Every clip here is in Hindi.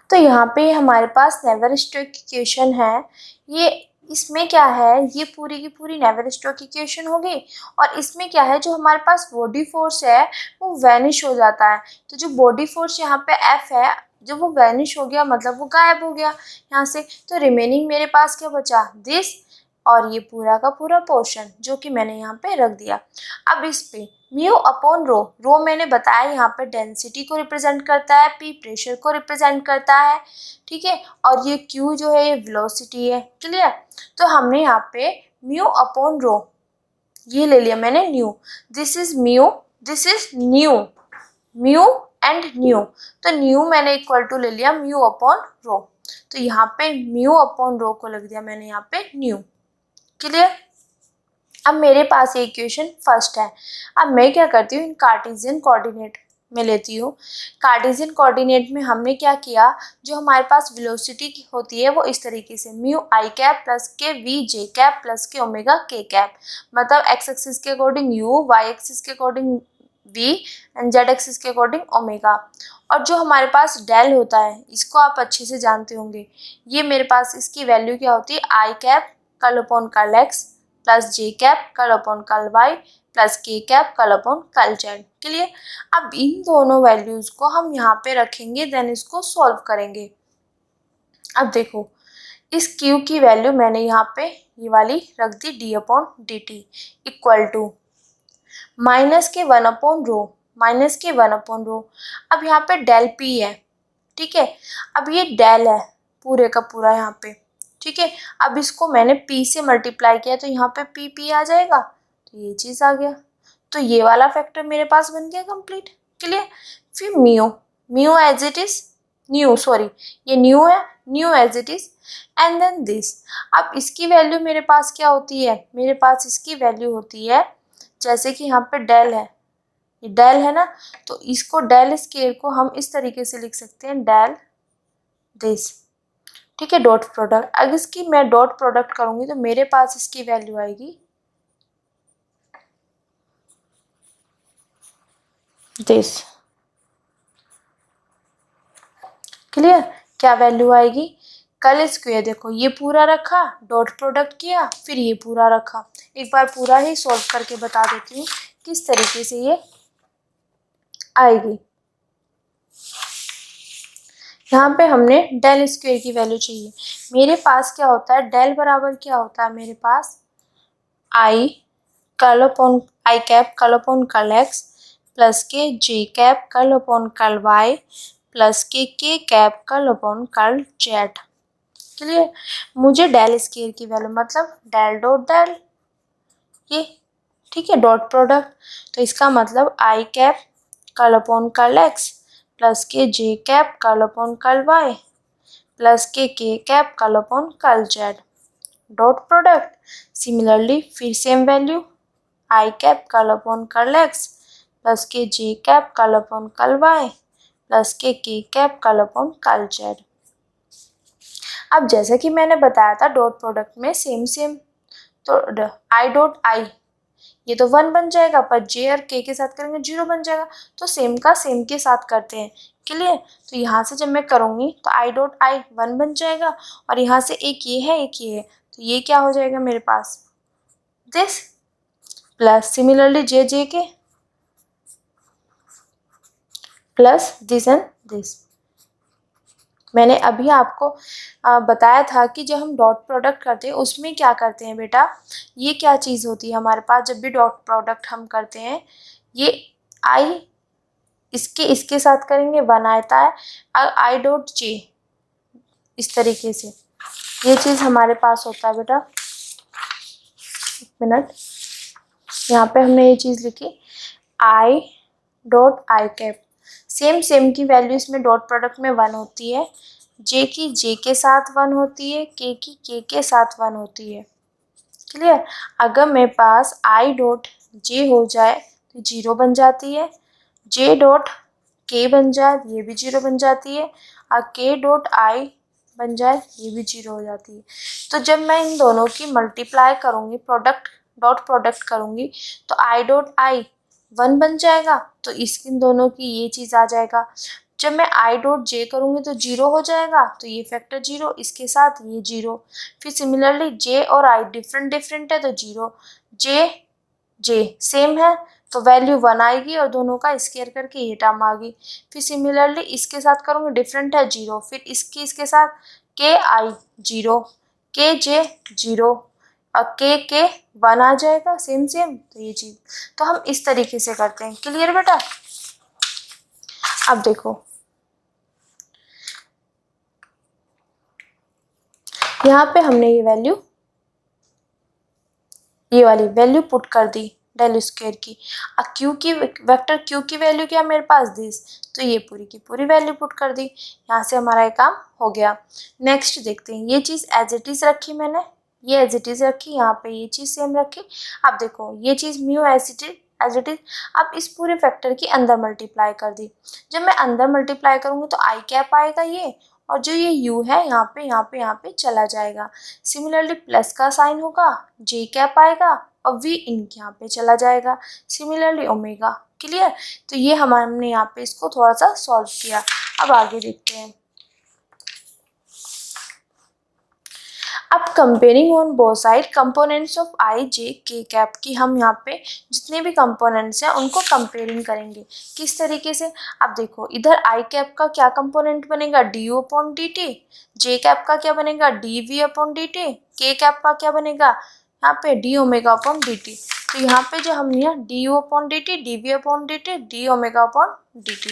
तो यहाँ पे हमारे पास नेवर स्टोक इक्वेशन है। ये इसमें क्या है, ये पूरी की पूरी नेवर स्टोक इक्वेशन होगी और इसमें क्या है, जो हमारे पास बॉडी फोर्स है वो वैनिश हो जाता है। तो जो बॉडी फोर्स यहाँ पे F है, जब वो वैनिश हो गया मतलब वो गायब हो गया यहाँ से, तो रिमेनिंग मेरे पास क्या बचा, दिस और ये पूरा का पूरा पोर्शन जो कि मैंने यहाँ पे रख दिया। अब इस पे म्यू अपॉन रो, रो मैंने बताया यहाँ पे डेंसिटी को रिप्रेजेंट करता है, पी प्रेशर को रिप्रेजेंट करता है, ठीक है, और ये क्यू जो है ये वेलोसिटी है। क्लियर। तो हमने यहाँ पे म्यू अपॉन रो ये ले लिया मैंने new, this is mu, this is new, mu and new, तो न्यू मैंने इक्वल टू ले लिया म्यू अपॉन रो। तो यहाँ पे म्यू अपॉन रो को लिख दिया मैंने यहाँ पे न्यू। क्लियर। अब मेरे पास ये इक्वेशन फर्स्ट है। अब मैं क्या करती हूँ, इन कार्टेशियन कोऑर्डिनेट में लेती हूँ। कार्टेशियन कोऑर्डिनेट में हमने क्या किया, जो हमारे पास वेलोसिटी होती है वो इस तरीके से म्यू आई कैप प्लस के वी जे कैप प्लस के ओमेगा के कैप, मतलब एक्स एक्सिस के अकॉर्डिंग यू, वाई एक्सिस के according v and z axis के अकॉर्डिंग ओमेगा। और जो हमारे पास डेल होता है इसको आप अच्छे से जानते होंगे, ये मेरे पास इसकी वैल्यू क्या होती है, i cap curl upon curl x plus j cap curl upon curl y plus k cap curl upon curl z. Clear. अब इन दोनों वैल्यूज को हम यहाँ पे रखेंगे, देन इसको सॉल्व करेंगे। अब देखो इस क्यू की वैल्यू मैंने यहाँ पे ये वाली रख दी d upon d t equal to minus k 1 upon rho, minus k 1 upon rho. अब यहाँ पे डेल पी है, ठीक है, अब ये डेल है पूरे का पूरा यहाँ पे, ठीक है। अब इसको मैंने p से मल्टीप्लाई किया तो यहाँ पे p p आ जाएगा, तो ये चीज़ आ गया, तो ये वाला फैक्टर मेरे पास बन गया कंप्लीट। क्लियर। फिर mu, mu as it is new, sorry ये न्यू है, new as it is and then this. अब इसकी वैल्यू मेरे पास क्या होती है, मेरे पास इसकी वैल्यू होती है, जैसे कि यहाँ पे डेल है, ये डेल है ना, तो इसको डेल स्केयर को हम इस तरीके से लिख सकते हैं डेल दिस, ठीक है, डॉट प्रोडक्ट। अगर इसकी मैं डॉट प्रोडक्ट करूंगी तो मेरे पास इसकी वैल्यू आएगी दिस। क्लियर। क्या वैल्यू आएगी, कल स्क्वायर, देखो ये पूरा रखा, डॉट प्रोडक्ट किया, फिर ये पूरा रखा। एक बार पूरा ही सॉल्व करके बता देती हूँ किस तरीके से ये आएगी। यहाँ पे हमने डेल स्क्वायर की वैल्यू चाहिए, मेरे पास क्या होता है, डेल बराबर क्या होता है मेरे पास, i curl upon i cap curl upon curl x plus k j cap curl upon curl y plus k cap curl upon curl z. Clear. मुझे डेल स्क्वायर की वैल्यू मतलब डेल डॉट डेल ये, ठीक है, डॉट प्रोडक्ट, तो इसका मतलब i cap curl upon curl x plus k j cap curl upon curl y plus k cap curl upon curl z, dot product. Similarly फिर same value i cap curl upon curl x plus k j cap curl upon curl y plus k cap curl upon curl z. अब जैसे कि मैंने बताया था डॉट प्रोडक्ट में सेम सेम, तो आई डॉट आई ये तो 1 बन जाएगा, पर जे और के साथ करेंगे 0 बन जाएगा, तो सेम का सेम के साथ करते हैं। क्लियर। तो यहाँ से जब मैं करूँगी तो आई डॉट आई 1 बन जाएगा, और यहाँ से एक ये है एक ये है, तो ये क्या हो जाएगा मेरे पास दिस, प्लस सिमिलरली जे जे के प्लस दिस एंड दिस। मैंने अभी आपको बताया था कि जब हम डॉट प्रोडक्ट करते हैं उसमें क्या करते हैं बेटा, ये क्या चीज़ होती है हमारे पास जब भी डॉट प्रोडक्ट हम करते हैं, ये आई इसके साथ करेंगे 1 आता है, आई डॉट जे इस तरीके से ये चीज़ हमारे पास होता है बेटा। एक मिनट, यहाँ पे हमने ये चीज़ लिखी I dot I cap, same same की वैल्यू इसमें डॉट प्रोडक्ट में 1 होती है, जे की जे के साथ 1 होती है, के की के साथ 1 होती है। क्लियर। अगर मेरे पास आई डॉट जे हो जाए तो 0 बन जाती है, जे डॉट के बन जाए ये भी 0 बन जाती है, और के डॉट आई बन जाए ये भी 0 हो जाती है। तो जब मैं इन दोनों की मल्टीप्लाई करूँगी, प्रोडक्ट डॉट प्रोडक्ट करूँगी, तो आई डॉट आई 1 बन जाएगा, तो इन दोनों की ये चीज़ आ जाएगा, जब मैं आई डॉट जे करूँगी तो 0 हो जाएगा, तो ये फैक्टर 0, इसके साथ ये 0। फिर सिमिलरली जे और आई डिफरेंट डिफरेंट है तो 0, जे जे सेम है तो वैल्यू 1 आएगी और दोनों का स्केयर करके ये टर्म आ गई। फिर सिमिलरली इसके साथ करूँगी, डिफरेंट है 0, फिर इसके साथ के आई 0, के जे 0 और के 1 आ जाएगा, सेम सेम, तो ये चीज़ तो हम इस तरीके से करते हैं। क्लियर बेटा? अब देखो यहाँ पे हमने ये वाली वैल्यू पुट कर दी डेल स्क्वायर की। अब क्यू की वेक्टर क्यू की वैल्यू क्या मेरे पास दिस, तो ये पूरी की पूरी वैल्यू पुट कर दी। यहाँ से हमारा ये काम हो गया। नेक्स्ट देखते हैं, ये चीज़ एज इट इज़ रखी मैंने, ये एज इट इज़ रखी, यहाँ पे ये चीज़ सेम रखी। अब देखो ये चीज़ म्यू एज इट इज, अब इस पूरे फैक्टर की अंदर मल्टीप्लाई कर दी। जब मैं अंदर मल्टीप्लाई करूँगी तो आई कैप आएगा ये, और जो ये u है यहाँ पे चला जाएगा। सिमिलरली प्लस का साइन होगा, j कैप आएगा और v इनके यहाँ पे चला जाएगा। Similarly omega. क्लियर? तो ये हमने यहाँ पे इसको थोड़ा सा सॉल्व किया। अब आगे देखते हैं। अब comparing on both side components of i j k cap की, हम यहाँ पे जितने भी कंपोनेंट्स हैं उनको कंपेयरिंग करेंगे। किस तरीके से? अब देखो इधर आई कैप का क्या कंपोनेंट बनेगा, d u upon d t, j cap का क्या बनेगा, d v upon d t, k cap का क्या बनेगा यहाँ पे d omega upon d t. तो यहाँ पे जो हमने d u upon d t, d v upon d t, d omega upon d t,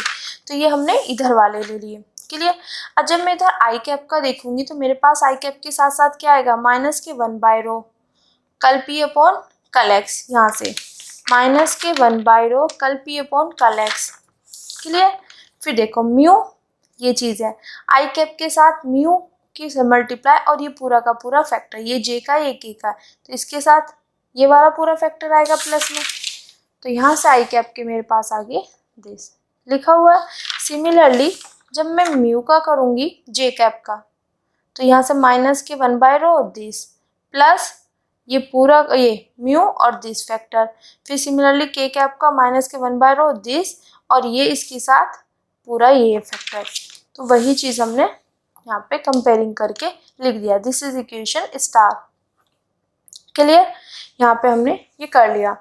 तो ये हमने इधर वाले ले लिए। क्लियर? अब जब मैं इधर आई कैप का देखूंगी तो मेरे पास आई कैप के साथ साथ क्या आएगा, माइनस के 1/रो कल पी अपॉन कल एक्स, यहाँ से माइनस के 1/रो कल पी अपॉन कल एक्स। क्लियर? फिर देखो म्यू ये चीज़ है, आई कैप के साथ म्यू की मल्टीप्लाई और ये पूरा का पूरा फैक्टर, ये जे का ये के का, तो इसके साथ ये वाला पूरा फैक्टर आएगा प्लस में। तो यहाँ से आई कैप के मेरे पास आगे दिस लिखा हुआ है। सिमिलरली जब मैं म्यू का करूँगी जे कैप का, तो यहाँ से माइनस के 1/रो दिस प्लस ये पूरा ये म्यू और दिस फैक्टर। फिर सिमिलरली के कैप का माइनस के 1/रो दिस और ये इसके साथ पूरा ये फैक्टर। तो वही चीज़ हमने यहाँ पे कंपेयरिंग करके लिख दिया, this is equation star. Clear? यहाँ पे हमने ये कर लिया।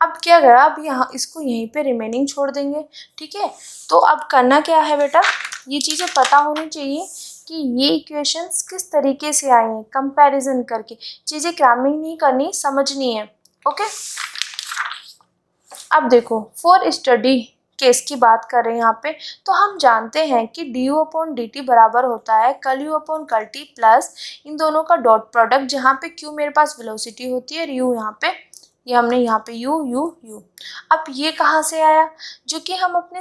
अब क्या करा, अब यहाँ इसको यहीं पे रिमेनिंग छोड़ देंगे। ठीक है? तो अब करना क्या है बेटा, ये चीज़ें पता होनी चाहिए कि ये इक्वेशंस किस तरीके से आई हैं, कंपैरिजन करके। चीज़ें क्रैमिंग नहीं करनी, समझनी है। ओके? अब देखो फॉर स्टडी केस की बात कर रहे हैं यहाँ पे, तो हम जानते हैं कि D u upon d T बराबर होता है कल यू अपॉन कल टी प्लस इन दोनों का डॉट प्रोडक्ट, जहाँ पे क्यू मेरे पास वेलोसिटी होती है और यू यहाँ पे, ये हमने यहाँ पे यू यू यू। अब ये कहाँ से आया, जो कि हम अपने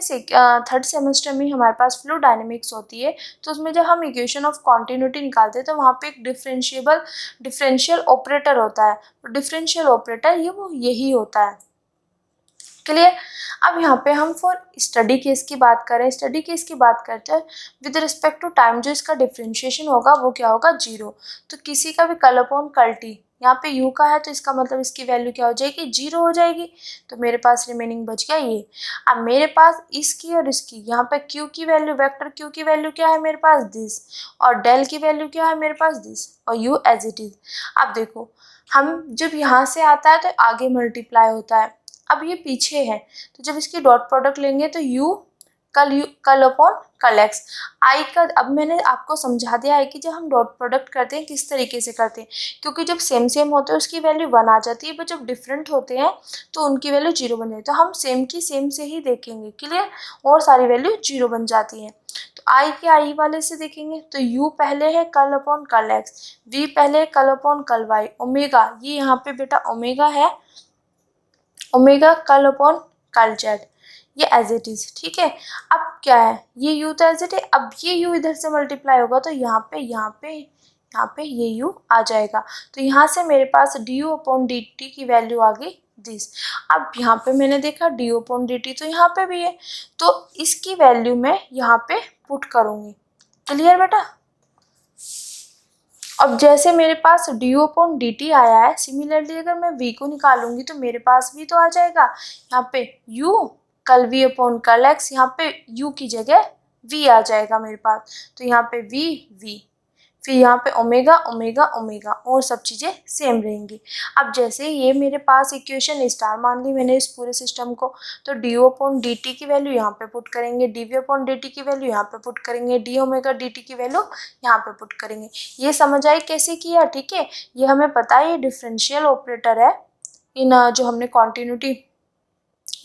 थर्ड सेमेस्टर में हमारे पास फ्लूइड डायनेमिक्स होती है, तो उसमें जब हम इक्वेशन ऑफ कॉन्टिन्यूटी निकालते हैं तो वहाँ पे एक डिफरेंशियल ऑपरेटर होता है। डिफरेंशियल ऑपरेटर ये वो यही होता है। क्लियर? अब यहाँ पे हम फॉर स्टडी केस की बात करें, स्टडी केस की बात करते हैं विद रिस्पेक्ट टू टाइम, जो इसका डिफ्रेंशिएशन होगा वो क्या होगा, 0। तो किसी का भी कल अपॉन कल टी, यहाँ पे u का है तो इसका मतलब इसकी वैल्यू क्या हो जाएगी, 0 हो जाएगी। तो मेरे पास रिमेनिंग बच गया ये। अब मेरे पास इसकी और इसकी, यहाँ पे q की वैल्यू, वेक्टर q की वैल्यू क्या है मेरे पास दिस, और डेल की वैल्यू क्या है मेरे पास दिस, और u एज इट इज। अब देखो हम जब यहाँ से आता है तो आगे मल्टीप्लाई होता है, अब ये पीछे है, तो जब इसकी डॉट प्रोडक्ट लेंगे तो यू कल अपॉन कल एक्स। आई का अब मैंने आपको समझा दिया है कि जब हम डॉट प्रोडक्ट करते हैं किस तरीके से करते हैं, क्योंकि जब सेम सेम होते हैं उसकी वैल्यू 1 आ जाती है, पर जब डिफरेंट होते हैं तो उनकी वैल्यू 0 बन जाती है। तो हम सेम की सेम से ही देखेंगे। क्लियर? और सारी वैल्यू 0 बन जाती है। तो आई के आई वाले से देखेंगे तो यू पहले है कल अपॉन कल एक्स, वी पहले कल अपॉन कल वाई, ओमेगा ये यहाँ पे बेटा ओमेगा है, ओमेगा कल अपॉन कल जेड, ये एज इट इज। ठीक है? अब क्या है, ये u तो एज इट है, अब ये u इधर से मल्टीप्लाई होगा तो यहाँ पे ये u आ जाएगा। तो यहाँ से मेरे पास d u upon d t की वैल्यू आ गई दिस। अब यहाँ पे मैंने देखा d u upon d t तो यहाँ पे भी है, तो इसकी वैल्यू मैं यहाँ पे पुट करूँगी। क्लियर बेटा? अब जैसे मेरे पास d u upon d t आया है, सिमिलरली अगर मैं v को निकालूंगी तो मेरे पास भी तो आ जाएगा यहाँ पे u कल v अपॉन कल x, यहाँ पे u की जगह v आ जाएगा मेरे पास। तो यहाँ पे v, फिर यहाँ पे ओमेगा ओमेगा ओमेगा और सब चीज़ें सेम रहेंगी। अब जैसे ये मेरे पास इक्वेशन स्टार मान ली मैंने इस पूरे सिस्टम को, तो डी अपॉन डी टी की वैल्यू यहाँ पे पुट करेंगे, d v upon d t की वैल्यू यहाँ पे पुट करेंगे, डी ओमेगा डी टी की वैल्यू यहाँ पे पुट करेंगे। ये समझ आई कैसे किया? ठीक है, ये हमें पता है ये डिफरेंशियल ऑपरेटर है इन जो हमने कॉन्टिन्यूटी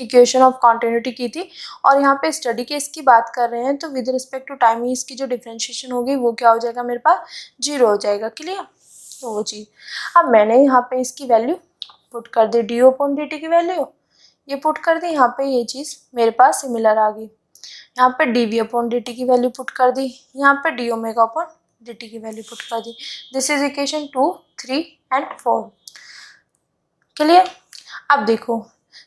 इक्वेशन ऑफ कॉन्टिन्यूटी की थी। और यहाँ पे स्टडी केस की बात कर रहे हैं तो विद रिस्पेक्ट टू टाइम इसकी जो डिफ्रेंशिएशन होगी वो क्या हो जाएगा मेरे पास, 0 हो जाएगा। क्लियर? तो वो चीज़ अब मैंने यहाँ पे इसकी वैल्यू पुट कर दी, डी अपॉन डी टी की वैल्यू ये पुट कर दी, यहाँ पे ये चीज़ मेरे पास सिमिलर आ गई। यहाँ पे d v upon d t की वैल्यू पुट कर दी, यहाँ पे d omega upon d t की वैल्यू पुट कर दी। This is equation 2, 3 and 4। Clear? अब देखो,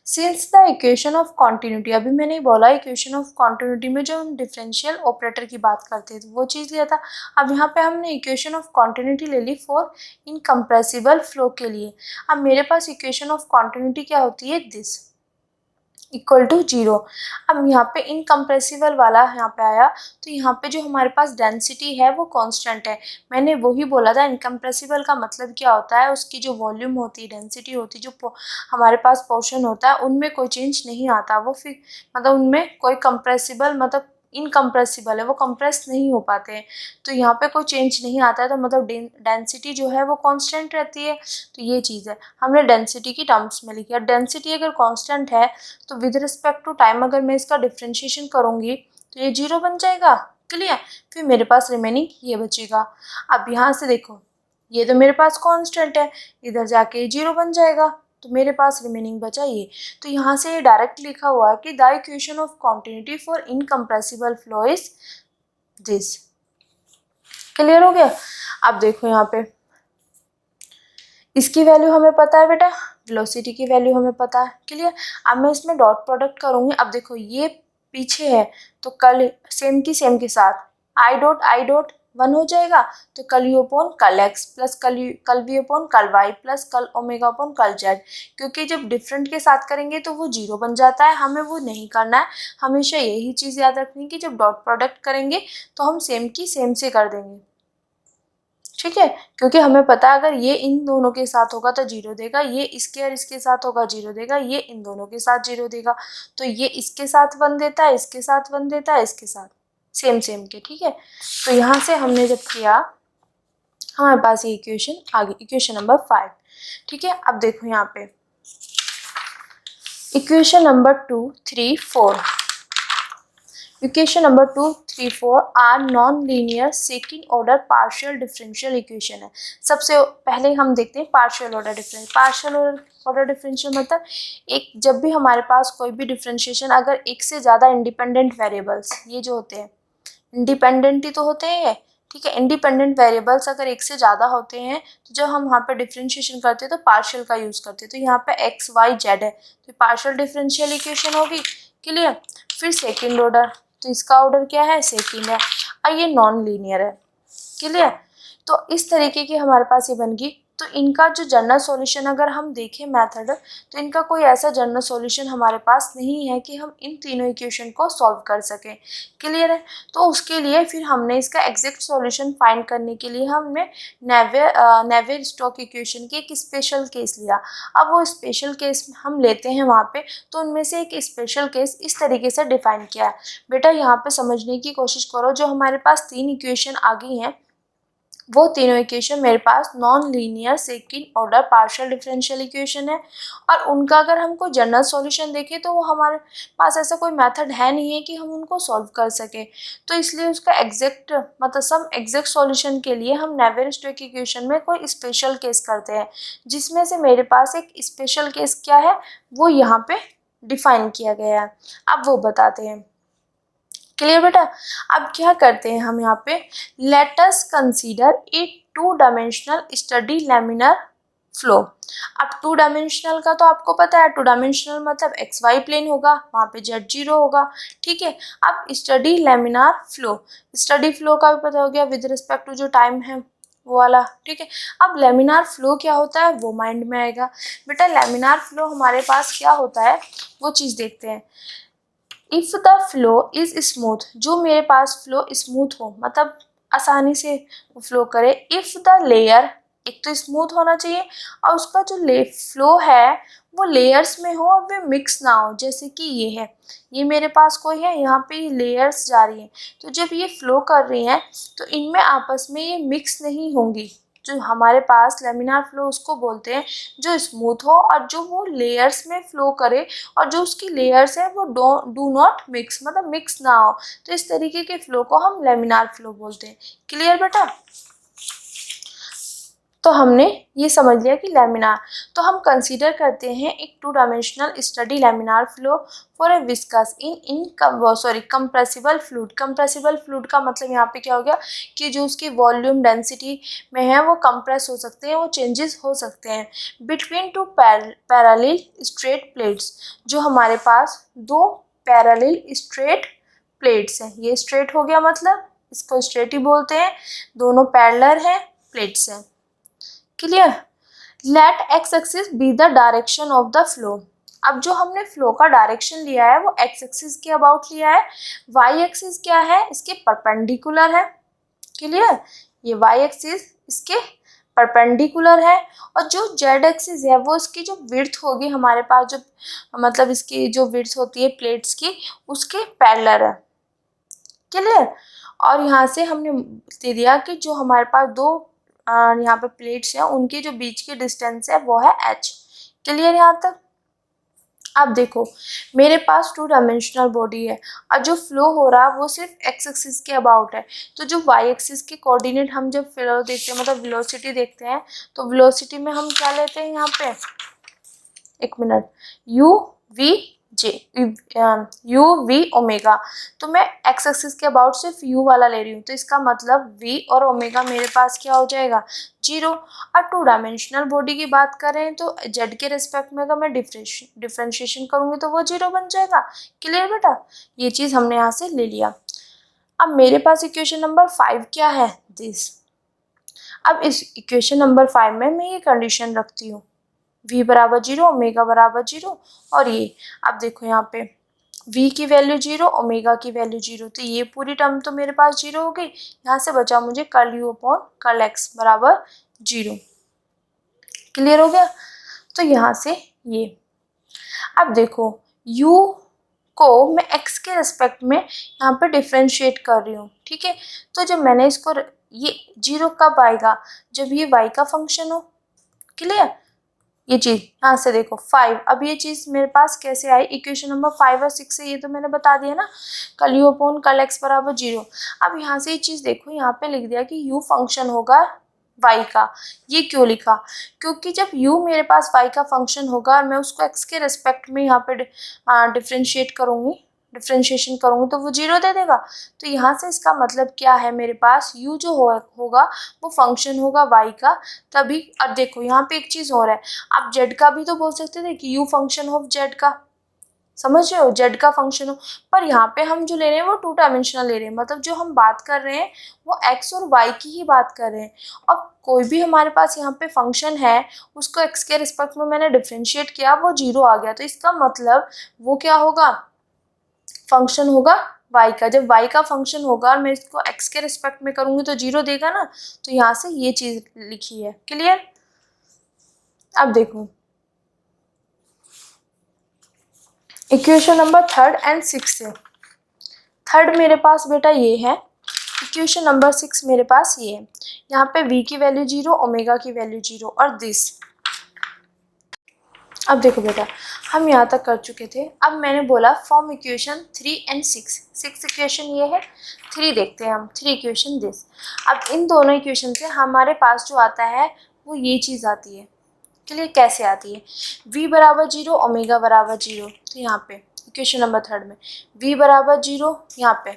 since the equation of continuity, अभी मैंने बोला इक्वेशन ऑफ कॉन्टिन्यूटी में जो हम डिफरेंशियल ऑपरेटर की बात करते थे वो चीज़ लिया था। अब यहाँ पे हमने इक्वेशन ऑफ कॉन्टिन्यूटी ले ली फॉर इनकम्प्रेसिबल फ्लो के लिए। अब मेरे पास इक्वेशन ऑफ कॉन्टिन्यूटी क्या होती है, दिस इक्वल टू 0। अब यहाँ पे इनकम्प्रेसिबल वाला यहाँ पे आया, तो यहाँ पे जो हमारे पास डेंसिटी है वो कांस्टेंट है। मैंने वही बोला था इनकम्प्रेसिबल का मतलब क्या होता है, उसकी जो वॉल्यूम होती है, डेंसिटी होती है, जो हमारे पास पोर्शन होता है उनमें कोई चेंज नहीं आता। वो फिर मतलब उनमें कोई कंप्रेसिबल मतलब इनकम्प्रेसिबल है, वो कंप्रेस नहीं हो पाते हैं। तो यहाँ पे कोई चेंज नहीं आता है, तो मतलब डेंसिटी जो है वो कांस्टेंट रहती है। तो ये चीज़ है, हमने डेंसिटी की टर्म्स में लिखी है। डेंसिटी अगर कांस्टेंट है तो विद रिस्पेक्ट टू टाइम अगर मैं इसका डिफ्रेंशिएशन करूँगी तो ये 0 बन जाएगा। क्लियर? फिर मेरे पास रिमेनिंग ये बचेगा। अब यहाँ से देखो, ये तो मेरे पास कांस्टेंट है, इधर जाके 0 बन जाएगा, तो मेरे पास रिमेनिंग बचा ये। तो यहाँ से ये डायरेक्ट लिखा हुआ है कि the equation of continuity for incompressible flow is this. Clear हो गया? अब देखो यहाँ पे इसकी वैल्यू हमें पता है बेटा, वेलोसिटी की वैल्यू हमें पता है। क्लियर? अब मैं इसमें डॉट प्रोडक्ट करूँगी। अब देखो ये पीछे है तो कल सेम की सेम के साथ आई डॉट 1 हो जाएगा, तो कल यू अपॉन कल एक्स प्लस कल वी अपॉन कल वाई प्लस कल ओमेगा अपॉन कल जेड। क्योंकि जब डिफरेंट के साथ करेंगे तो वो 0 बन जाता है, हमें वो नहीं करना है। हमेशा यही चीज़ याद रखनी है कि जब डॉट प्रोडक्ट करेंगे तो हम सेम की सेम से कर देंगे। ठीक है? क्योंकि हमें पता है अगर ये इन दोनों के साथ होगा तो 0 देगा, ये इसके और इसके साथ होगा 0 देगा, ये इन दोनों के साथ 0 देगा। तो ये इसके साथ 1 देता है, इसके साथ 1 देता है, इसके साथ सेम सेम के। ठीक है? तो यहाँ से हमने जब किया हमारे पास ये इक्वेशन आ गई, इक्वेशन नंबर 5। ठीक है? अब देखो यहाँ पे equation number 2, 3, 4। Equation number 2, 3, 4 are non linear second order partial differential equation है। सबसे पहले हम देखते हैं partial order differential. Partial order differential मतलब एक जब भी हमारे पास कोई भी डिफरेंशिएशन अगर एक से ज़्यादा इंडिपेंडेंट वेरिएबल्स, ये जो होते हैं इंडिपेंडेंट ही तो होते हैं, ठीक है, इंडिपेंडेंट वेरिएबल्स अगर एक से ज़्यादा होते हैं तो जब हम वहाँ पे डिफरेंशिएशन करते हैं तो पार्शियल का यूज़ करते हैं। तो यहाँ पे एक्स वाई जेड है तो पार्शियल डिफरेंशियल इक्वेशन होगी। क्लियर? फिर सेकेंड ऑर्डर, तो इसका ऑर्डर क्या है, सेकेंड है, और ये नॉन लीनियर है। क्लियर? तो इस तरीके की हमारे पास ये बन गई। तो इनका जो जनरल सॉल्यूशन अगर हम देखें मेथड, तो इनका कोई ऐसा जनरल सॉल्यूशन हमारे पास नहीं है कि हम इन तीनों इक्वेशन को सॉल्व कर सकें। क्लियर है? तो उसके लिए फिर हमने इसका एग्जैक्ट सॉल्यूशन फाइंड करने के लिए हमने नेवियर स्टोक्स इक्वेशन की एक स्पेशल केस लिया। अब वो स्पेशल केस हम लेते हैं वहाँ पे, तो उनमें से एक स्पेशल केस इस तरीके से डिफाइन किया है। बेटा यहाँ पे समझने की कोशिश करो, जो हमारे पास 3 इक्वेशन आ गई हैं वो तीनों इक्वेशन मेरे पास non linear second order partial differential equation है। और उनका अगर हम कोई जनरल सॉल्यूशन देखें तो वो हमारे पास ऐसा कोई मेथड है नहीं है कि हम उनको सॉल्व कर सके। तो इसलिए उसका एग्जैक्ट मतलब सम एग्जैक्ट सॉल्यूशन के लिए हम नेवियर-स्टोक्स इक्वेशन में कोई स्पेशल केस करते हैं, जिसमें से मेरे पास एक स्पेशल केस क्या है वो यहाँ पे डिफाइन किया गया है। अब वो बताते हैं। क्लियर बेटा? अब क्या करते हैं हम यहाँ पे, let us consider a 2 dimensional study laminar flow. अब 2 डायमेंशनल का तो आपको पता है, 2 डायमेंशनल मतलब एक्स वाई प्लेन होगा, वहाँ पे जेड 0 होगा। ठीक है? अब study laminar flow, steady flow का भी पता हो गया विद रिस्पेक्ट टू जो टाइम है वो वाला। ठीक है? अब लैमिनार फ्लो क्या होता है वो माइंड में आएगा। बेटा लैमिनार फ्लो हमारे पास क्या होता है वो चीज़ देखते हैं। If the flow is smooth, जो मेरे पास फ्लो स्मूथ हो, मतलब आसानी से फ्लो करे। इफ द लेयर, एक तो स्मूथ होना चाहिए और उसका जो फ्लो है वो लेयर्स में हो और वे मिक्स ना हो। जैसे कि ये है, ये मेरे पास कोई है, यहाँ पे लेयर्स जा रही है, तो जब ये फ्लो कर रही हैं तो इनमें आपस में ये मिक्स नहीं होंगी। जो हमारे पास लेमिनार फ्लो उसको बोलते हैं जो स्मूथ हो और जो वो लेयर्स में फ्लो करे और जो उसकी लेयर्स है वो डू नॉट मिक्स, मतलब मिक्स ना हो। तो इस तरीके के फ्लो को हम लेमिनार फ्लो बोलते हैं। क्लियर बेटा? तो हमने ये समझ लिया कि लेमिनार, तो हम कंसीडर करते हैं एक 2 dimensional study laminar flow for a viscous in compressible fluid. Compressible fluid का मतलब यहाँ पे क्या हो गया कि जो उसकी वॉल्यूम डेंसिटी में है वो कंप्रेस हो सकते हैं, वो चेंजेस हो सकते हैं बिटवीन 2 पैरेलल स्ट्रेट प्लेट्स। जो हमारे पास 2 पैरेलल स्ट्रेट प्लेट्स हैं, ये स्ट्रेट हो गया मतलब इसको स्ट्रेट ही बोलते हैं, दोनों पैरेलल हैं, प्लेट्स हैं। Clear? Let x axis be the direction of the flow. अब जो हमने फ्लो का डायरेक्शन लिया है वो एक्स एक्सिस के अबाउट लिया है। वाई एक्सिस क्या है? इसके परपेंडिकुलर है। क्लियर? ये वाई एक्सिस इसके परपेंडिकुलर है और जो जेड एक्सिस है वो इसकी जो विड्थ होगी हमारे पास, जो मतलब इसकी जो विड्थ होती है प्लेट्स की, उसके पैरेलल है। क्लियर? और यहाँ से हमने दे दिया कि जो हमारे पास 2 यहाँ पे प्लेट्स हैं उनके जो बीच की डिस्टेंस है वो है h। क्लियर यहाँ तक? अब देखो मेरे पास 2 डायमेंशनल बॉडी है और जो फ्लो हो रहा है वो सिर्फ एक्स एक्सिस के अबाउट है। तो जो वाई एक्सिस के कोऑर्डिनेट हम जब फ्लो देखते हैं, मतलब वेलोसिटी देखते हैं, तो वेलोसिटी में हम क्या लेते हैं यहाँ पे, एक minute, u v j, u v omega. तो मैं एक्स एक्सिस के अबाउट सिर्फ यू वाला ले रही हूँ, तो इसका मतलब वी और ओमेगा मेरे पास क्या हो जाएगा, 0। और 2 डायमेंशनल बॉडी की बात करें तो जेड के रिस्पेक्ट में अगर मैं डिफ्रेंशिएशन करूँगी तो वो 0 बन जाएगा। क्लियर बेटा? ये चीज़ हमने यहाँ से ले लिया। अब मेरे पास इक्वेशन नंबर 5 क्या है, दिस। अब इस इक्वेशन नंबर 5 में मैं ये कंडीशन रखती हूँ, v बराबर 0, ओमेगा बराबर 0, और ये अब देखो यहाँ पे v की वैल्यू 0, ओमेगा की वैल्यू 0, तो ये पूरी टर्म तो मेरे पास 0 हो गई। यहाँ से बचा मुझे curl u upon curl x बराबर 0। क्लियर हो गया? तो यहाँ से ये, अब देखो u को मैं x के रिस्पेक्ट में यहाँ पे डिफ्रेंशिएट कर रही हूँ। ठीक है, तो जब मैंने इसको, ये 0 कब आएगा, जब ये y का फंक्शन हो। क्लियर? ये चीज़ यहाँ से देखो 5, अब ये चीज़ मेरे पास कैसे आई, इक्वेशन नंबर 5 और 6 से, ये तो मैंने बता दिया ना, कल यू अपॉन कल एक्स बराबर 0। अब यहाँ से ये चीज़ देखो, यहाँ पे लिख दिया कि यू फंक्शन होगा y का। ये क्यों लिखा? क्योंकि जब u मेरे पास y का फंक्शन होगा और मैं उसको x के रिस्पेक्ट में यहाँ पे डिफ्रेंशिएशन करूँगी तो वो 0 दे देगा। तो यहाँ से इसका मतलब क्या है, मेरे पास u जो होगा वो फंक्शन होगा y का, तभी। अब देखो यहाँ पे एक चीज़ और है, आप z का भी तो बोल सकते थे कि u फंक्शन ऑफ z का, समझ रहे हो, z का फंक्शन हो। पर यहाँ पे हम जो ले रहे हैं वो 2 डायमेंशनल ले रहे हैं, मतलब जो हम बात कर रहे हैं वो x और y की ही बात कर रहे हैं। अब कोई भी हमारे पास यहाँ पे फंक्शन है, उसको x के रिस्पेक्ट में मैंने डिफ्रेंशिएट किया, वो 0 आ गया, तो इसका मतलब वो क्या होगा, फंक्शन होगा y का। जब y का फंक्शन होगा और मैं इसको x के रिस्पेक्ट में करूँगी तो 0 देगा ना, तो यहाँ से ये चीज़ लिखी है। क्लियर? अब देखो इक्वेशन नंबर 3 एंड 6 से, 3 मेरे पास बेटा ये है, इक्वेशन नंबर 6 मेरे पास ये है। यहाँ पे v की वैल्यू 0, ओमेगा की वैल्यू 0 और दिस। अब देखो बेटा हम यहाँ तक कर चुके थे, अब मैंने बोला फॉर्म इक्वेशन 3 एंड 6 इक्वेशन ये है, 3 देखते हैं हम, 3 इक्वेशन दिस। अब इन दोनों इक्वेशन से हमारे पास जो आता है वो ये चीज़ आती है। क्लियर? कैसे आती है, v बराबर 0, ओमेगा बराबर 0, तो यहाँ पे इक्वेशन नंबर 3 में v बराबर 0, यहाँ पे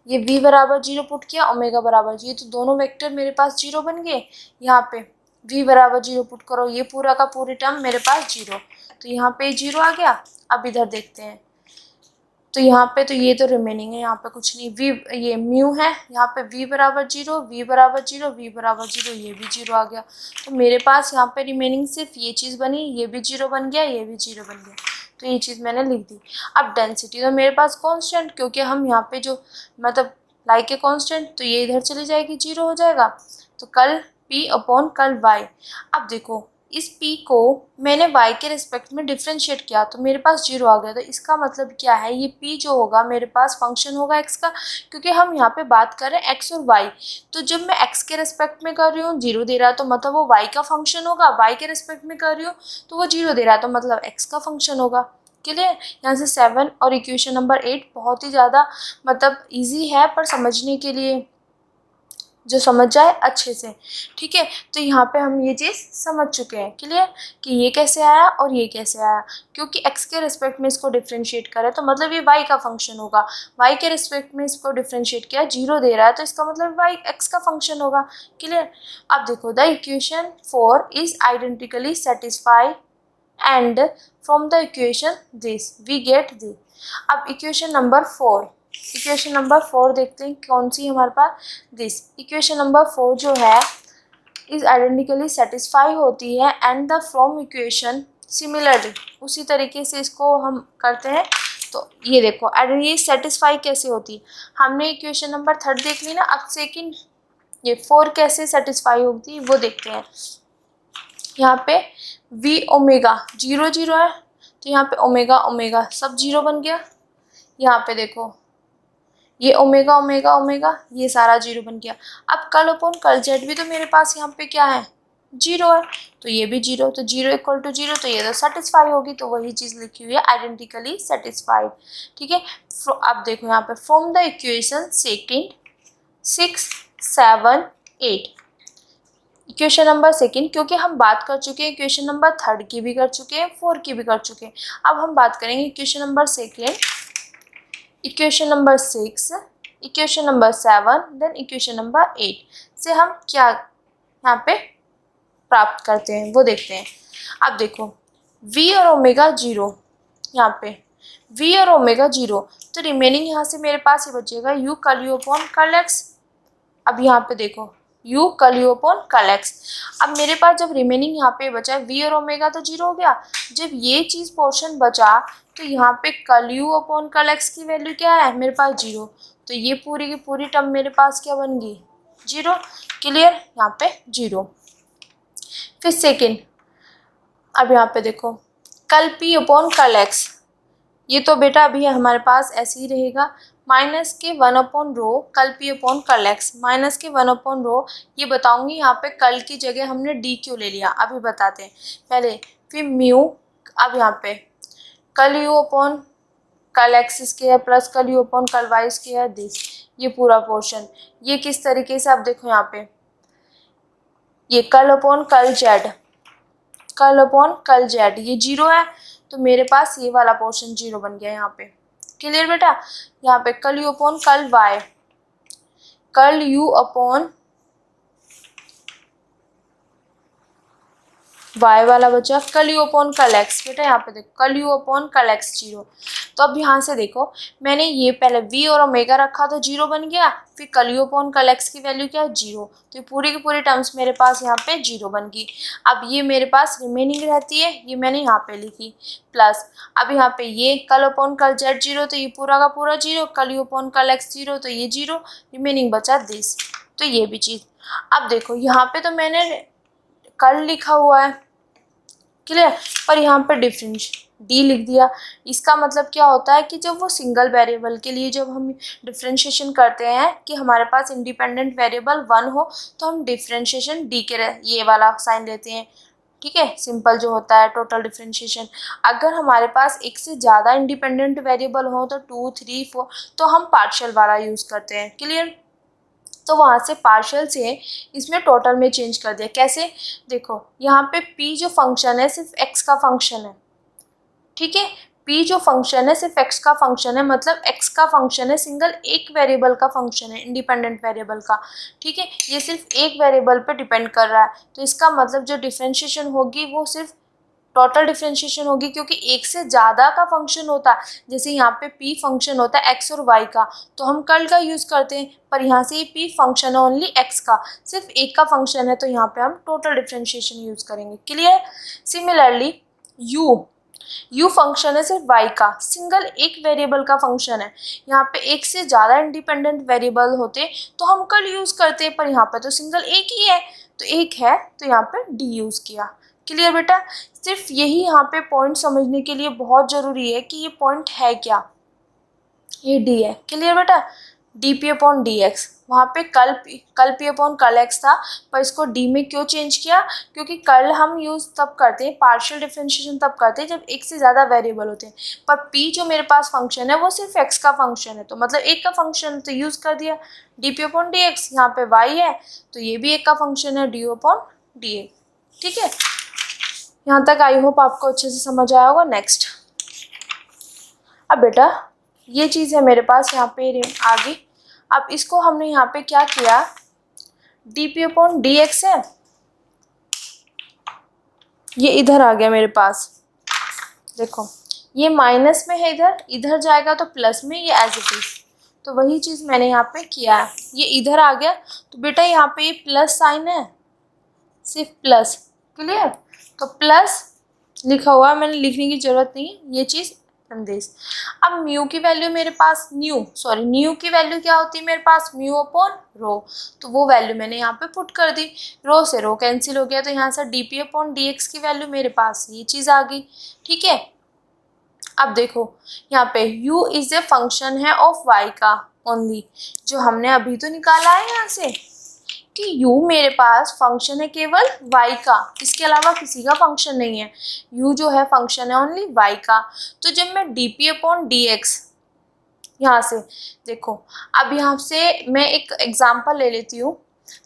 ये v बराबर 0 पुट किया, ओमेगा बराबर 0, तो दोनों वेक्टर मेरे पास 0 बन गए। यहाँ पे v बराबर 0 पुट करो, ये पूरा का पूरी टर्म मेरे पास 0, तो यहाँ पे 0 आ गया। अब इधर देखते हैं, तो यहाँ पे तो ये तो रिमेनिंग है, यहाँ पे कुछ नहीं, v ये म्यू है, यहाँ पे v बराबर 0, v बराबर 0, v बराबर 0, ये भी 0 आ गया। तो मेरे पास यहाँ पे रिमेनिंग सिर्फ ये चीज़ बनी, ये भी 0 बन गया, ये भी 0 बन गया। तो ये चीज़ मैंने लिख दी। अब डेंसिटी तो मेरे पास कांस्टेंट, क्योंकि हम यहाँ पे जो मतलब लाइक ए कांस्टेंट, तो ये इधर चली जाएगी, 0 हो जाएगा। तो कल p अपॉन कल y। अब देखो इस p को मैंने y के रिस्पेक्ट में डिफ्रेंशिएट किया तो मेरे पास 0 आ गया। तो इसका मतलब क्या है, ये p जो होगा मेरे पास फंक्शन होगा x का, क्योंकि हम यहाँ पे बात कर रहे हैं x और y। तो जब मैं x के रिस्पेक्ट में कर रही हूँ 0 दे रहा है, तो मतलब वो y का फंक्शन होगा। y के रिस्पेक्ट में कर रही हूँ तो वो 0 दे रहा है, तो मतलब x का फंक्शन होगा। क्लियर। यहाँ से 7 और इक्वेशन नंबर 8 बहुत ही ज़्यादा मतलब ईजी है, पर समझने के लिए जो समझ जाए अच्छे से, ठीक है। तो यहाँ पे हम ये चीज़ समझ चुके हैं, क्लियर, कि ये कैसे आया और ये कैसे आया। क्योंकि x के रिस्पेक्ट में इसको डिफ्रेंशिएट करें तो मतलब ये y का फंक्शन होगा। y के रिस्पेक्ट में इसको डिफ्रेंशिएट किया, 0 दे रहा है, तो इसका मतलब y x का फंक्शन होगा। क्लियर। अब देखो the equation 4 is identically satisfy and from the equation this we get the. अब इक्वेशन नंबर 4 देखते हैं कौन सी हमारे पास, दिस इक्वेशन नंबर 4 जो है इज आइडेंटिकली सेटिस्फाई होती है and the from equation similarly, उसी तरीके से इसको हम करते हैं। तो ये देखो ये सेटिस्फाई कैसे होती है, हमने इक्वेशन नंबर 3 देख ली ना। अब सेकंड ये 4 कैसे सेटिस्फाई होती है वो देखते हैं। यहाँ पे v ओमेगा 0 0 है, तो यहाँ पे ओमेगा ओमेगा सब 0 बन गया। यहाँ पे देखो ये ओमेगा ओमेगा ओमेगा ये सारा 0 बन गया। अब कल अपॉन कल जेड भी तो मेरे पास यहाँ पे क्या है, 0 है, तो ये भी 0, तो 0 इक्वल टू 0, तो ये तो सेटिस्फाई होगी। तो वही चीज़ लिखी हुई है आइडेंटिकली सेटिस्फाइड, ठीक है। अब देखो यहाँ पे from the equation second 6 7 8, equation number second, क्योंकि हम बात कर चुके हैं इक्वेशन नंबर 3 की भी कर चुके हैं, 4 की भी कर चुके हैं। अब हम बात करेंगे equation number second, equation number 6, equation number 7, then equation number 8 से हम क्या यहाँ पे प्राप्त करते हैं वो देखते हैं। अब देखो v और ओमेगा 0, यहाँ पे v और ओमेगा 0, तो रिमेनिंग यहाँ से मेरे पास ये बचेगा u कल u अपॉन कल x। अब यहाँ पे देखो u कल u अपॉन कल x। अब मेरे पास जब रिमेनिंग यहाँ पे बचा है v और ओमेगा तो 0 हो गया। जब ये चीज़ पोर्शन बचा तो यहाँ पे कल u अपॉन कल x की वैल्यू क्या है मेरे पास 0, तो ये पूरी की पूरी टर्म मेरे पास क्या बन गई 0। क्लियर, यहाँ पे 0। फिर सेकेंड, अब यहाँ पे देखो कल p अपॉन कल x, ये तो बेटा अभी हमारे पास ऐसे ही रहेगा। माइनस के 1 अपॉन रो कल p अपॉन कल x, minus k 1 upon rho, ये बताऊंगी यहाँ पे कल की जगह हमने d क्यों ले लिया अभी बताते हैं पहले। फिर म्यू, अब यहाँ पे कल u अपॉन कल एक्स स्क्वायर प्लस कल u अपॉन कल वाई स्क्वायर दिस, ये पूरा पोर्शन। ये किस तरीके से, आप देखो यहाँ पे ये कल अपॉन कल जेड, कल अपॉन कल जेड ये 0 है, तो मेरे पास ये वाला पोर्शन 0 बन गया यहाँ पे। क्लियर बेटा। यहाँ पे कल u अपॉन कल y, कल u अपॉन y वाला बचा, कल u अपॉन कल x। बेटा यहाँ पे देखो कल u अपॉन कल x 0। तो अब यहाँ से देखो मैंने ये पहले v और ओमेगा रखा तो 0 बन गया, फिर कल u अपॉन कल x की वैल्यू क्या है 0, तो ये पूरी की पूरी टर्म्स मेरे पास यहाँ पे 0 बन गई। अब ये मेरे पास रिमेनिंग रहती है, ये मैंने यहाँ पे लिखी प्लस। अब यहाँ पे ये कल अपॉन कल z 0, तो ये पूरा का पूरा 0, कल u अपॉन कल x 0, तो ये 0, रिमेनिंग बचा दिस, तो ये भी चीज़। अब देखो यहाँ पे तो मैंने कल लिखा हुआ है, क्लियर, पर यहाँ पर डिफरेंस डी लिख दिया। इसका मतलब क्या होता है कि जब वो सिंगल वेरिएबल के लिए जब हम डिफ्रेंशिएशन करते हैं कि हमारे पास इंडिपेंडेंट वेरिएबल 1 हो, तो हम डिफ्रेंशिएशन डी के ये वाला साइन लेते हैं, ठीक है, सिंपल जो होता है टोटल डिफ्रेंशिएशन। अगर हमारे पास एक से ज़्यादा इंडिपेंडेंट वेरिएबल हो तो 2 3 4, तो हम पार्शियल वाला यूज़ करते हैं। क्लियर। तो वहाँ से पार्शियल से इसमें टोटल में चेंज कर दिया। कैसे, देखो यहाँ पे p जो फंक्शन है सिर्फ x का फंक्शन है, ठीक है, p जो फंक्शन है सिर्फ x का फंक्शन है, मतलब x का फंक्शन है, सिंगल एक वेरिएबल का फंक्शन है, इंडिपेंडेंट वेरिएबल का, ठीक है, ये सिर्फ एक वेरिएबल पे डिपेंड कर रहा है। तो इसका मतलब जो डिफ्रेंशिएशन होगी वो सिर्फ टोटल डिफ्रेंशिएशन होगी, क्योंकि एक से ज़्यादा का फंक्शन होता है, जैसे यहाँ पे p फंक्शन होता है x और y का, तो हम कल का यूज़ करते हैं, पर यहाँ से ये p फंक्शन है ओनली x का, सिर्फ एक का फंक्शन है, तो यहाँ पे हम टोटल डिफ्रेंशिएशन यूज़ करेंगे। Clear. Similarly u, you function है सिर्फ y का, सिंगल एक वेरिएबल का फंक्शन है। यहाँ पे एक से ज़्यादा इंडिपेंडेंट वेरिएबल होते तो हम कल यूज़ करते, पर यहाँ पे तो सिंगल एक ही है, तो एक है तो यहाँ पे डी यूज़ किया। क्लियर बेटा? सिर्फ यही यहाँ पे पॉइंट समझने के लिए बहुत ज़रूरी है कि ये पॉइंट है क्या, ये डी है। क्लियर बेटा? D P upon D x, वहाँ पे कल पी अपॉन कल एक्स था, पर इसको डी में क्यों चेंज किया? क्योंकि कल हम यूज़ तब करते हैं, पार्शियल डिफरेंशिएशन तब करते हैं जब एक से ज़्यादा वेरिएबल होते हैं, पर पी जो मेरे पास फंक्शन है वो सिर्फ एक्स का फंक्शन है, तो मतलब एक का फंक्शन तो यूज़ कर दिया D P upon D x. यहाँ पे वाई है तो ये भी एक का फंक्शन है, डी अपॉन डी एक्स। ठीक है, यहाँ तक आई होप आपको अच्छे से समझ आया होगा। नेक्स्ट, अब बेटा ये चीज़ है मेरे पास यहाँ पे आगे, अब इसको हमने यहाँ पे क्या किया, D P upon D x है, ये इधर आ गया मेरे पास। देखो ये माइनस में है, इधर इधर जाएगा तो प्लस में, ये एज इट इज, तो वही चीज़ मैंने यहाँ पे किया है। ये इधर आ गया तो बेटा यहाँ पे ये प्लस साइन है, सिर्फ प्लस। क्लियर? तो प्लस लिखा हुआ, मैंने लिखने की जरूरत नहीं है, ये चीज़ संदेश। अब म्यू की वैल्यू मेरे पास न्यू की वैल्यू क्या होती है मेरे पास, म्यू अपॉन रो, तो वो वैल्यू मैंने यहाँ पे पुट कर दी। रो से रो कैंसिल हो गया, तो यहाँ से D P upon D x की वैल्यू मेरे पास ये चीज़ आ गई। ठीक है, अब देखो यहाँ पे u इज ए फंक्शन है ऑफ y का ओनली, जो हमने अभी तो निकाला है यहाँ से कि u मेरे पास फंक्शन है केवल y का, इसके अलावा किसी का फंक्शन नहीं है। u जो है फंक्शन है ओनली y का। तो जब मैं D P upon D x यहाँ से देखो, अब यहाँ से मैं एक एग्जांपल ले लेती हूँ।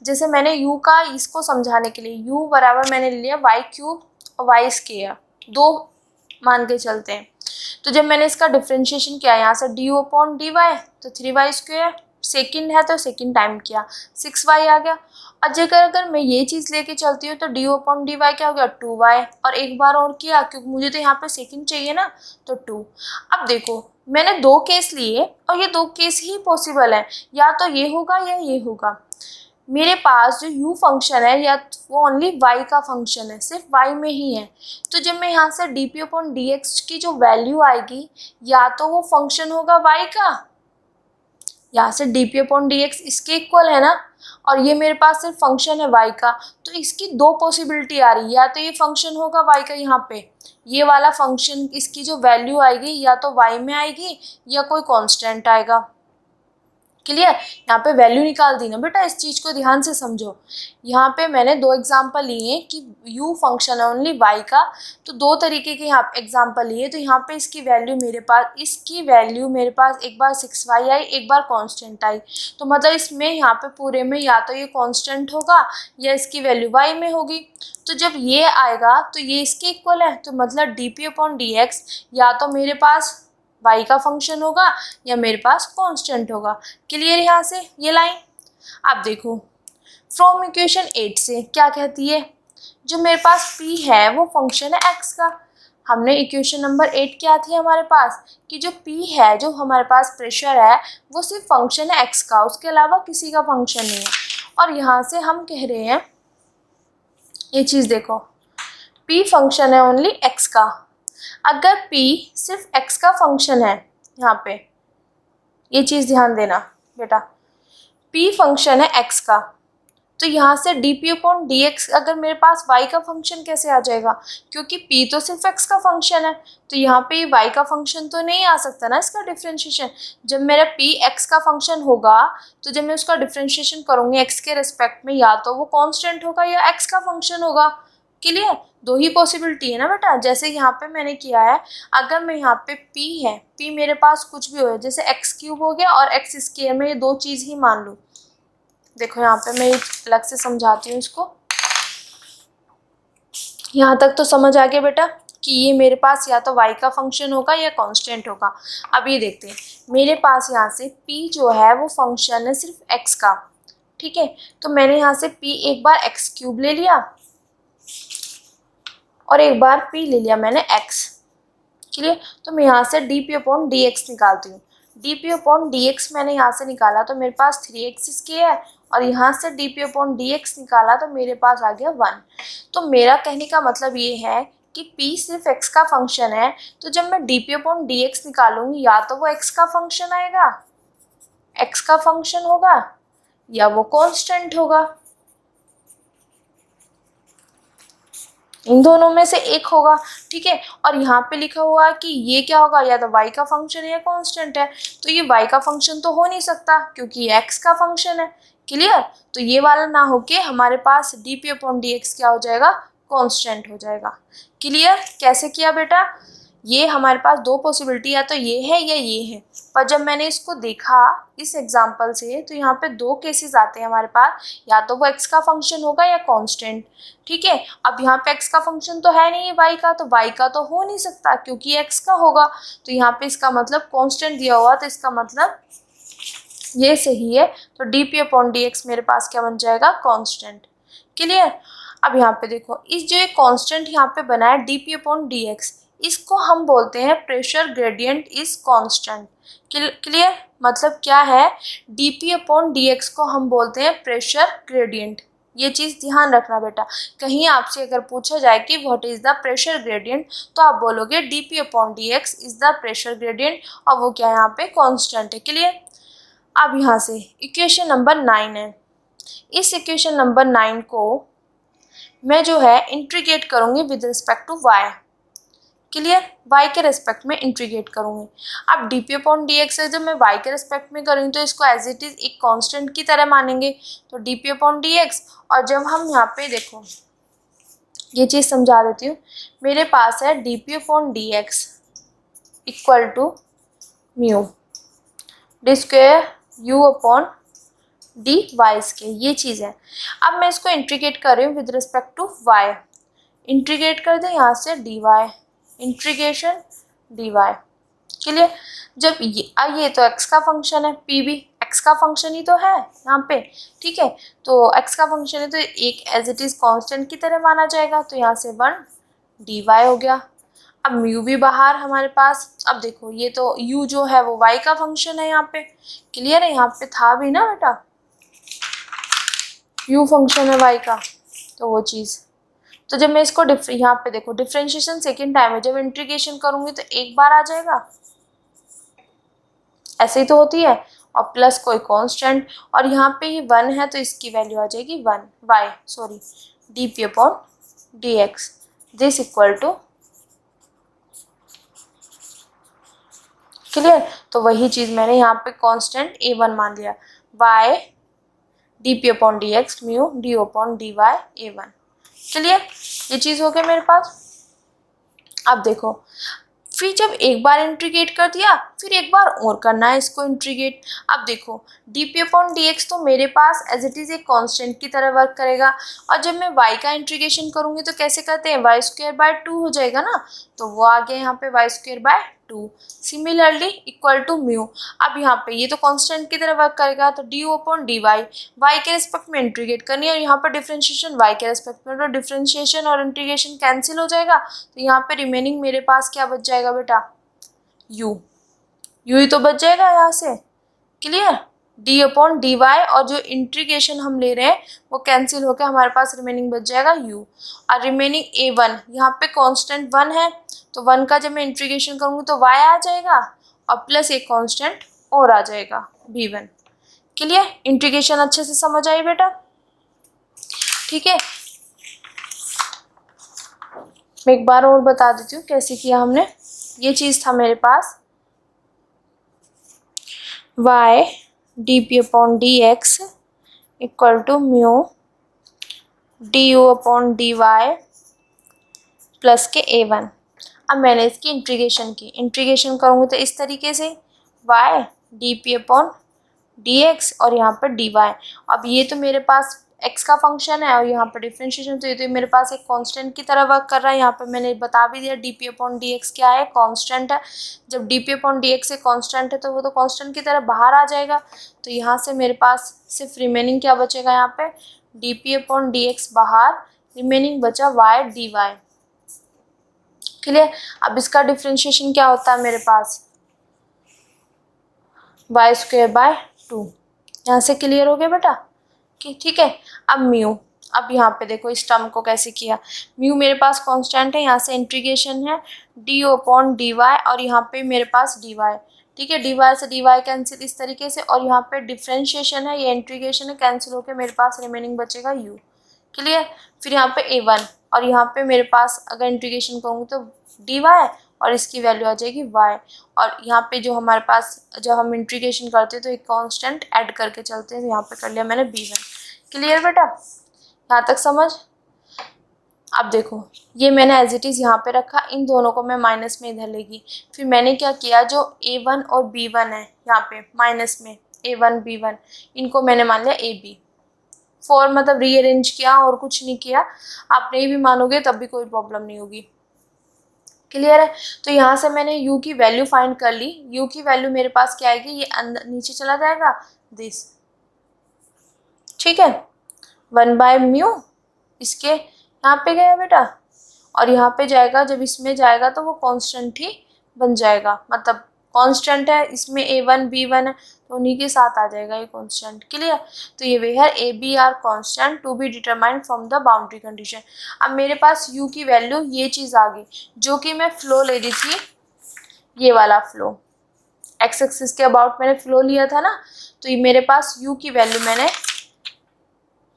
जैसे मैंने u का इसको समझाने के लिए u बराबर मैंने ले लिया y क्यूब और वाई स्क्वायर, दो मान के चलते हैं। तो जब मैंने इसका डिफ्रेंशिएशन किया यहाँ से डी अपॉन डी वाई, तो 3y स्क्वायर, सेकेंड है तो सेकेंड टाइम किया 6y आ गया। और अगर मैं ये चीज़ लेके चलती हूँ तो डी अपॉन डी वाई क्या हो गया 2y, और एक बार और किया क्योंकि मुझे तो यहाँ पे सेकेंड चाहिए ना, तो 2। अब देखो मैंने दो केस लिए और ये दो केस ही पॉसिबल है, या तो ये होगा या ये होगा। मेरे पास जो u फंक्शन है या वो ओनली y का फंक्शन है, सिर्फ y में ही है। तो जब मैं यहाँ से D P upon D x की जो वैल्यू आएगी, या तो वो फंक्शन होगा y का, यहाँ से D P upon D x इसके इक्वल है ना, और ये मेरे पास सिर्फ फंक्शन है y का, तो इसकी दो पॉसिबिलिटी आ रही है, या तो ये फंक्शन होगा y का, यहाँ पे ये वाला फंक्शन इसकी जो वैल्यू आएगी या तो y में आएगी या कोई कांस्टेंट आएगा। क्लियर? यहाँ पे वैल्यू निकाल दी ना बेटा, इस चीज़ को ध्यान से समझो। यहाँ पे मैंने दो एग्जांपल लिए कि u फंक्शन है ओनली y का, तो दो तरीके के यहाँ एग्जांपल लिए। तो यहाँ पे इसकी वैल्यू मेरे पास एक बार 6y आई, एक बार कांस्टेंट आई, तो मतलब इसमें यहाँ पे पूरे में या तो ये कांस्टेंट होगा या इसकी वैल्यू y में होगी। तो जब ये आएगा तो ये इसके इक्वल है, तो मतलब D P upon D x या तो मेरे पास y का फंक्शन होगा या मेरे पास कांस्टेंट होगा। क्लियर? यहाँ से ये लाइन आप देखो, फ्रॉम इक्वेशन 8 से क्या कहती है, जो मेरे पास p है वो फंक्शन है x का। हमने इक्वेशन नंबर 8 क्या थी हमारे पास, कि जो p है, जो हमारे पास प्रेशर है, वो सिर्फ फंक्शन है x का, उसके अलावा किसी का फंक्शन नहीं है। और यहाँ से हम कह रहे हैं ये चीज़ देखो, p फंक्शन है ओनली x का। अगर p सिर्फ x का फंक्शन है, यहाँ पे ये चीज़ ध्यान देना बेटा, p फंक्शन है x का, तो यहाँ से D P upon D x अगर मेरे पास y का फंक्शन कैसे आ जाएगा, क्योंकि p तो सिर्फ x का फंक्शन है, तो यहाँ पे y का फंक्शन तो नहीं आ सकता ना इसका डिफ्रेंशिएशन। जब मेरा p x का फंक्शन होगा तो जब मैं उसका डिफ्रेंशिएशन करूँगी x के रिस्पेक्ट में, या तो वो कांस्टेंट होगा या x का फंक्शन होगा। क्लियर? दो ही पॉसिबिलिटी है ना बेटा, जैसे यहाँ पे मैंने किया है। अगर मैं यहाँ पे p है, p मेरे पास कुछ भी हो, जैसे x क्यूब हो गया और x स्क्वायर में ये दो चीज़ ही मान लो। देखो यहाँ पे मैं अलग से समझाती हूँ इसको, यहाँ तक तो समझ आ गया बेटा कि ये मेरे पास या तो y का फंक्शन होगा या कांस्टेंट होगा। अब ये देखते हैं, मेरे पास यहाँ से p जो है वो फंक्शन है सिर्फ x का। ठीक है, तो मैंने यहाँ से p एक बार x क्यूब ले लिया और एक बार p ले लिया मैंने x। क्लियर? तो मैं यहाँ से D P upon D x निकालती हूँ। D P upon D x मैंने यहाँ से निकाला तो मेरे पास 3x स्क्वायर, और यहाँ से D P upon D x निकाला तो मेरे पास आ गया 1। तो मेरा कहने का मतलब ये है कि p सिर्फ x का फंक्शन है, तो जब मैं dp/dx निकालूंगी या तो वो x का फंक्शन आएगा, x का फंक्शन होगा, या वो कांस्टेंट होगा, इन दोनों में से एक होगा। ठीक है, और यहाँ पे लिखा हुआ है कि ये क्या होगा, या तो y का फंक्शन है या कांस्टेंट है, तो ये y का फंक्शन तो हो नहीं सकता क्योंकि ये x का फंक्शन है। क्लियर, तो ये वाला ना होके हमारे पास dp/dx क्या हो जाएगा, कांस्टेंट हो जाएगा। क्लियर, कैसे किया बेटा, ये हमारे पास दो पॉसिबिलिटी, या तो ये है या ये है, पर जब मैंने इसको देखा इस एग्जांपल से तो यहाँ पे दो केसेस आते हैं हमारे पास, या तो वो x का फंक्शन होगा या कांस्टेंट। ठीक है, अब यहाँ पे x का फंक्शन तो है नहीं y का, तो y का तो हो नहीं सकता क्योंकि x का होगा, तो यहाँ पे इसका मतलब कांस्टेंट दिया हुआ, तो इसका मतलब ये सही है, तो dp/dx मेरे पास क्या बन जाएगा, कांस्टेंट। क्लियर, अब यहाँ पे देखो, इस जो कांस्टेंट यहाँ पे बना है dp/dx, इसको हम बोलते हैं pressure gradient is constant. Clear, मतलब क्या है, dp/dx को हम बोलते हैं प्रेशर ग्रेडियंट। ये चीज़ ध्यान रखना बेटा, कहीं आपसे अगर पूछा जाए कि what is the pressure gradient, तो आप बोलोगे dp/dx is the pressure gradient, और वो क्या है यहाँ पे, कांस्टेंट है। क्लियर, अब यहाँ से इक्वेशन नंबर 9 है, इस इक्वेशन नंबर 9 को मैं जो है इंटीग्रेट करूँगी with respect to y। Clear, y के रेस्पेक्ट में इंटीग्रेट करूँगी। अब dp/dx से जब मैं y के रेस्पेक्ट में करूँगी तो इसको एज इट इज़ एक कांस्टेंट की तरह मानेंगे, तो dp/dx, और जब हम यहाँ पे देखो ये चीज़ समझा देती हूँ, मेरे पास है dp/dx equal to mu d square u upon d y square, ये चीज़ है। अब मैं इसको इंटीग्रेट कर रही हूँ with respect to y, integrate कर दें यहाँ से dy, इंटीग्रेशन dy। क्लियर, जब ये तो x का फंक्शन है, p भी x का फंक्शन ही तो है यहाँ पे। ठीक है, तो x का फंक्शन है तो एक एज इट इज़ कांस्टेंट की तरह माना जाएगा, तो यहाँ से 1 dy हो गया। अब म्यू भी बाहर हमारे पास, अब देखो ये तो u जो है वो y का फंक्शन है यहाँ पे। क्लियर है, यहाँ पे था भी ना बेटा, u फंक्शन है y का, तो वो चीज़, तो जब मैं इसको यहाँ पे देखो डिफ्रेंशिएशन सेकेंड टाइम है, जब इंटीग्रेशन करूँगी तो एक बार आ जाएगा, ऐसे ही तो होती है, और प्लस कोई कांस्टेंट, और यहाँ पे ही 1 है तो इसकी वैल्यू आ जाएगी 1 dp/dx this equal to. Clear, तो वही चीज़ मैंने यहाँ पे कांस्टेंट a1 मान लिया, y dp/dx mu d/dy a1। Clear, ये चीज़ हो गया मेरे पास। अब देखो, फिर जब एक बार इंटीग्रेट कर दिया, फिर एक बार और करना है इसको इंटीग्रेट। अब देखो dp/dx तो मेरे पास एज इट इज़ एक कांस्टेंट की तरह वर्क करेगा, और जब मैं y का इंटीग्रेशन करूँगी तो कैसे करते हैं, y² हो जाएगा ना, तो वो आ गया यहाँ पे y²/2। Similarly equal to mu, अब यहाँ पे ये तो कांस्टेंट की तरह वर्क करेगा, तो du/dy y के रिस्पेक्ट में इंटीग्रेट करनी है, और यहाँ पर डिफ्रेंशिएशन y के रिस्पेक्ट में, तो डिफ्रेंशिएशन और इंटीग्रेशन कैंसिल हो जाएगा, तो यहाँ पे रिमेनिंग मेरे पास क्या बच जाएगा बेटा, u ही तो बच जाएगा यहाँ से। क्लियर, d/dy, और जो इंटीग्रेशन हम ले रहे हैं वो कैंसिल होकर हमारे पास रिमेनिंग बच जाएगा u, और रिमेनिंग a1, यहाँ पे कांस्टेंट 1 है, तो 1 का जब मैं इंटीग्रेशन करूँगी तो y आ जाएगा, और प्लस एक कांस्टेंट और आ जाएगा b1। क्लियर, इंटीग्रेशन अच्छे से समझ आई बेटा। ठीक है, मैं एक बार और बता देती हूँ कैसे किया हमने। ये चीज़ था मेरे पास y dp/dx equal to mu du/dy plus के a1। अब मैंने इसकी इंटीग्रेशन की, इंटीग्रेशन करूँगी तो इस तरीके से y dp/dx और यहाँ पर dy। अब ये तो मेरे पास x का फंक्शन है, और यहाँ पर डिफ्रेंशिएशन, तो ये तो मेरे पास एक कांस्टेंट की तरह वर्क कर रहा है। यहाँ पर मैंने बता भी दिया dp/dx क्या है, कांस्टेंट है। जब dp/dx से कांस्टेंट है तो वो तो कांस्टेंट की तरह बाहर आ जाएगा, तो यहाँ से मेरे पास सिर्फ रिमेनिंग क्या बचेगा, यहाँ पे dp/dx बाहर, रिमेनिंग बचा y dy। क्लियर, अब इसका डिफ्रेंशिएशन क्या होता है मेरे पास, y²/2। यहाँ से क्लियर हो गया बेटा कि ठीक है। अब म्यू, अब यहाँ पे देखो इस टर्म को कैसे किया, म्यू मेरे पास कांस्टेंट है, यहाँ से इंटीग्रेशन है डी अपॉन डी वाई और यहाँ पे मेरे पास डी वाई, ठीक है, डी वाई से डी वाई कैंसिल इस तरीके से, और यहाँ पे डिफ्रेंशिएशन है, ये इंटीग्रेशन है, कैंसिल होकर मेरे पास रिमेनिंग बचेगा यू, क्लियर। फिर यहाँ पे a1 और यहाँ पे मेरे पास अगर इंटीग्रेशन करूँगी तो डी वाई और इसकी वैल्यू आ जाएगी y, और यहाँ पे जो हमारे पास जब हम इंटीग्रेशन करते हैं तो एक कांस्टेंट ऐड करके चलते हैं, तो यहाँ पे कर लिया मैंने b1, क्लियर बेटा, यहाँ तक समझ। अब देखो ये मैंने एज इट इज़ यहाँ पे रखा, इन दोनों को मैं माइनस में इधर लेगी, फिर मैंने क्या किया, जो a1 और b1 है यहाँ पे माइनस में a1 b1 इनको मैंने मान लिया ab, फॉर मतलब रीअरेंज किया और कुछ नहीं किया, आप नहीं भी मानोगे तब भी कोई प्रॉब्लम नहीं होगी, क्लियर है। तो यहाँ से मैंने u की वैल्यू फाइंड कर ली, u की वैल्यू मेरे पास क्या आएगी, ये अंदर नीचे चला जाएगा दिस, ठीक है, 1/μ इसके यहाँ पे गया बेटा, और यहाँ पे जाएगा, जब इसमें जाएगा तो वो कांस्टेंट ही बन जाएगा, मतलब कांस्टेंट है इसमें a1 b1 है तो उन्हीं के साथ आ जाएगा ये कांस्टेंट, क्लियर। तो ये वे है a b are constant to be determined from the boundary condition. अब मेरे पास u की वैल्यू ये चीज़ आ गई, जो कि मैं फ्लो ले रही थी, ये वाला फ्लो एक्स एक्सिस के अबाउट मैंने फ्लो लिया था ना, तो ये मेरे पास u की वैल्यू मैंने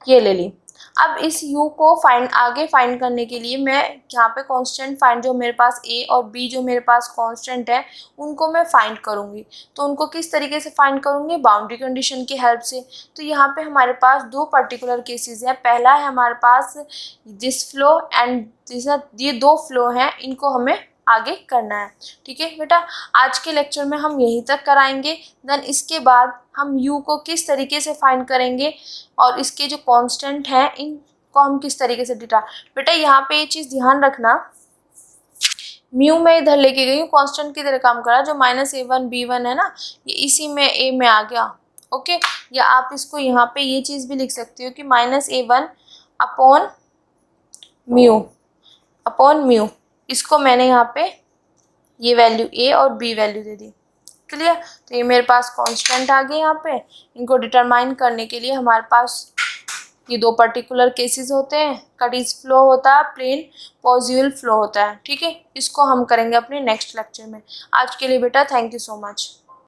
ये ले ली। अब इस u को आगे फाइंड करने के लिए मैं यहाँ पे कांस्टेंट फाइंड, जो मेरे पास a और b जो मेरे पास कांस्टेंट है उनको मैं फाइंड करूँगी, तो उनको किस तरीके से फाइंड करूँगी, बाउंड्री कंडीशन की हेल्प से। तो यहाँ पे हमारे पास दो पर्टिकुलर केसेस हैं, पहला है हमारे पास दिस फ्लो एंड दिस, ये दो फ्लो हैं, इनको हमें आगे करना है, ठीक है बेटा। आज के लेक्चर में हम यहीं तक कराएंगे, देन इसके बाद हम u को किस तरीके से फाइंड करेंगे और इसके जो कांस्टेंट हैं इनको हम किस तरीके से बेटा यहाँ पे ये चीज़ ध्यान रखना, म्यू में इधर लेके गई हूँ, कांस्टेंट की तरह काम करा, जो -a1 b1 है ना ये इसी में a में आ गया, ओके। या आप इसको यहाँ पे ये चीज़ भी लिख सकते हो कि -a1 अपॉन म्यू, इसको मैंने यहाँ पे ये वैल्यू a और b वैल्यू दे दी, क्लियर। तो ये मेरे पास कांस्टेंट आ गए, यहाँ पे इनको डिटरमाइन करने के लिए हमारे पास ये दो पर्टिकुलर केसेस होते हैं, कटीज फ्लो होता है, प्लेन पॉजिबल फ्लो होता है, ठीक है। इसको हम करेंगे अपने नेक्स्ट लेक्चर में। आज के लिए बेटा थैंक यू सो मच।